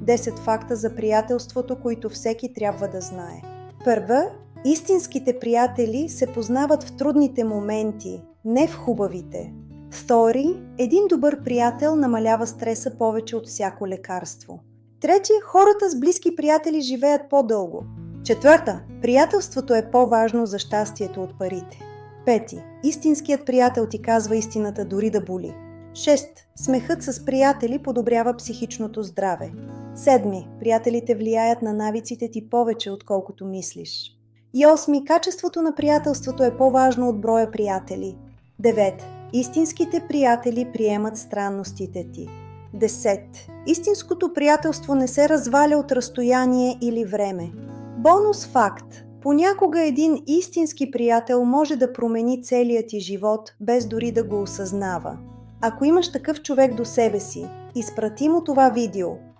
10 факта за приятелството, които всеки трябва да знае. Първа, истинските приятели се познават в трудните моменти, не в хубавите. Втори, един добър приятел намалява стреса повече от всяко лекарство. Трети, хората с близки приятели живеят по-дълго. Четвърта, приятелството е по-важно за щастието от парите. Пети, истинският приятел ти казва истината дори да боли. 6. Смехът с приятели подобрява психичното здраве. 7. Приятелите влияят на навиците ти повече, отколкото мислиш. И 8. Качеството на приятелството е по-важно от броя приятели. 9. Истинските приятели приемат странностите ти. 10. Истинското приятелство не се разваля от разстояние или време. Бонус факт. Понякога един истински приятел може да промени целия ти живот, без дори да го осъзнава. Ако имаш такъв човек до себе си, изпрати му това видео.